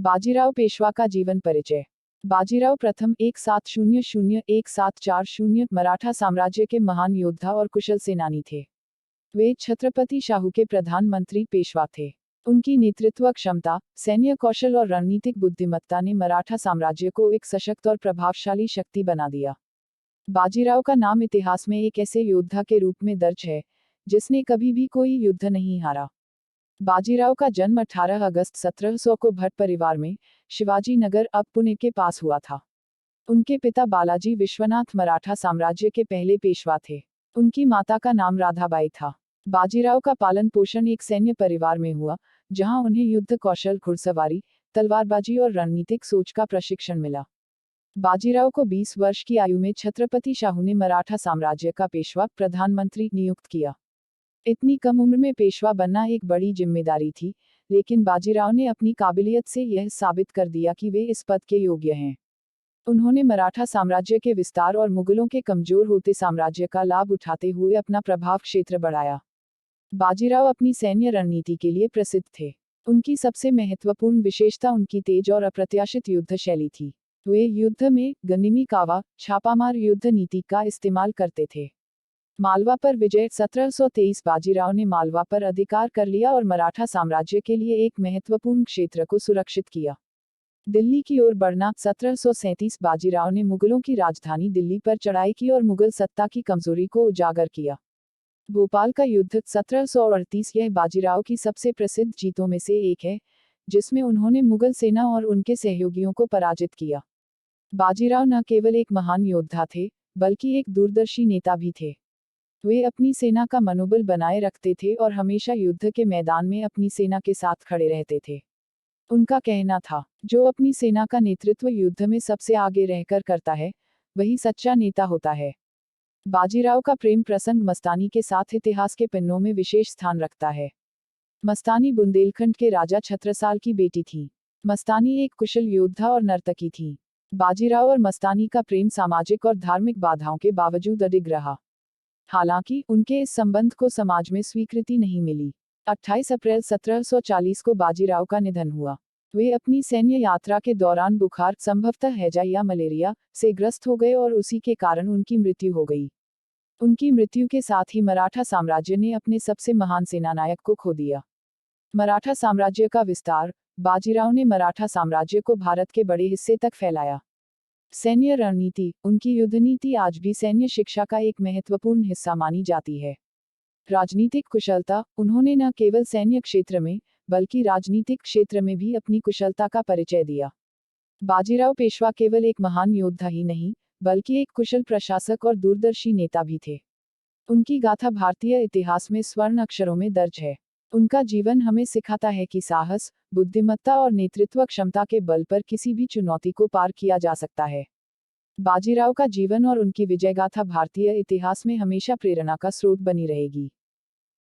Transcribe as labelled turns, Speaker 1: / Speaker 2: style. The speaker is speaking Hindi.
Speaker 1: बाजीराव पेशवा का जीवन परिचय। बाजीराव प्रथम 1700-1740 मराठा साम्राज्य के महान योद्धा और कुशल सेनानी थे। वे छत्रपति शाहू के प्रधानमंत्री पेशवा थे। उनकी नेतृत्व क्षमता, सैन्य कौशल और रणनीतिक बुद्धिमत्ता ने मराठा साम्राज्य को एक सशक्त और प्रभावशाली शक्ति बना दिया। बाजीराव का नाम इतिहास में एक ऐसे योद्धा के रूप में दर्ज है जिसने कभी भी कोई युद्ध नहीं हारा। बाजीराव का जन्म 18 अगस्त 1700 को भट्ट परिवार में शिवाजी नगर अब पुणे के पास हुआ था। उनके पिता बालाजी विश्वनाथ मराठा साम्राज्य के पहले पेशवा थे। उनकी माता का नाम राधाबाई था। बाजीराव का पालन पोषण एक सैन्य परिवार में हुआ, जहां उन्हें युद्ध कौशल, घुड़सवारी, तलवारबाजी और रणनीतिक सोच का प्रशिक्षण मिला। बाजीराव को 20 वर्ष की आयु में छत्रपति शाहू ने मराठा साम्राज्य का पेशवा प्रधानमंत्री नियुक्त किया। इतनी कम उम्र में पेशवा बनना एक बड़ी जिम्मेदारी थी, लेकिन बाजीराव ने अपनी काबिलियत से यह साबित कर दिया कि वे इस पद के योग्य हैं। उन्होंने मराठा साम्राज्य के विस्तार और मुगलों के कमजोर होते साम्राज्य का लाभ उठाते हुए अपना प्रभाव क्षेत्र बढ़ाया। बाजीराव अपनी सैन्य रणनीति के लिए प्रसिद्ध थे। उनकी सबसे महत्वपूर्ण विशेषता उनकी तेज और अप्रत्याशित युद्ध शैली थी। वे युद्ध में गनिमी कावा, छापामार युद्ध नीति का इस्तेमाल करते थे। मालवा पर विजय 1723 बाजीराव ने मालवा पर अधिकार कर लिया और मराठा साम्राज्य के लिए एक महत्वपूर्ण क्षेत्र को सुरक्षित किया। दिल्ली की ओर बढ़ना 1737 बाजीराव ने मुगलों की राजधानी दिल्ली पर चढ़ाई की और मुगल सत्ता की कमजोरी को उजागर किया। भोपाल का युद्ध 1738 यह बाजीराव की सबसे प्रसिद्ध जीतों में से एक है, जिसमें उन्होंने मुगल सेना और उनके सहयोगियों को पराजित किया। बाजीराव न केवल एक महान योद्धा थे, बल्कि एक दूरदर्शी नेता भी थे। वे अपनी सेना का मनोबल बनाए रखते थे और हमेशा युद्ध के मैदान में अपनी सेना के साथ खड़े रहते थे। उनका कहना था, जो अपनी सेना का नेतृत्व युद्ध में सबसे आगे रहकर करता है, वही सच्चा नेता होता है। बाजीराव का प्रेम प्रसंग मस्तानी के साथ इतिहास के पन्नों में विशेष स्थान रखता है। मस्तानी बुंदेलखंड के राजा छत्रसाल की बेटी थी। मस्तानी एक कुशल योद्धा और नर्तकी थी। बाजीराव और मस्तानी का प्रेम सामाजिक और धार्मिक बाधाओं के बावजूद अडिग रहा। हालांकि उनके इस संबंध को समाज में स्वीकृति नहीं मिली। 28 अप्रैल 1740 को बाजीराव का निधन हुआ। वे अपनी सैन्य यात्रा के दौरान बुखार, संभवतः हैजा या मलेरिया, से ग्रस्त हो गए और उसी के कारण उनकी मृत्यु हो गई। उनकी मृत्यु के साथ ही मराठा साम्राज्य ने अपने सबसे महान सेनानायक को खो दिया। मराठा साम्राज्य का विस्तार। बाजीराव ने मराठा साम्राज्य को भारत के बड़े हिस्से तक फैलाया। सैन्य रणनीति। उनकी युद्ध नीति आज भी सैन्य शिक्षा का एक महत्वपूर्ण हिस्सा मानी जाती है। राजनीतिक कुशलता। उन्होंने न केवल सैन्य क्षेत्र में, बल्कि राजनीतिक क्षेत्र में भी अपनी कुशलता का परिचय दिया। बाजीराव पेशवा केवल एक महान योद्धा ही नहीं, बल्कि एक कुशल प्रशासक और दूरदर्शी नेता भी थे। उनकी गाथा भारतीय इतिहास में स्वर्ण अक्षरों में दर्ज है। उनका जीवन हमें सिखाता है कि साहस, बुद्धिमत्ता और नेतृत्व क्षमता के बल पर किसी भी चुनौती को पार किया जा सकता है। बाजीराव का जीवन और उनकी विजयगाथा भारतीय इतिहास में हमेशा प्रेरणा का स्रोत बनी रहेगी।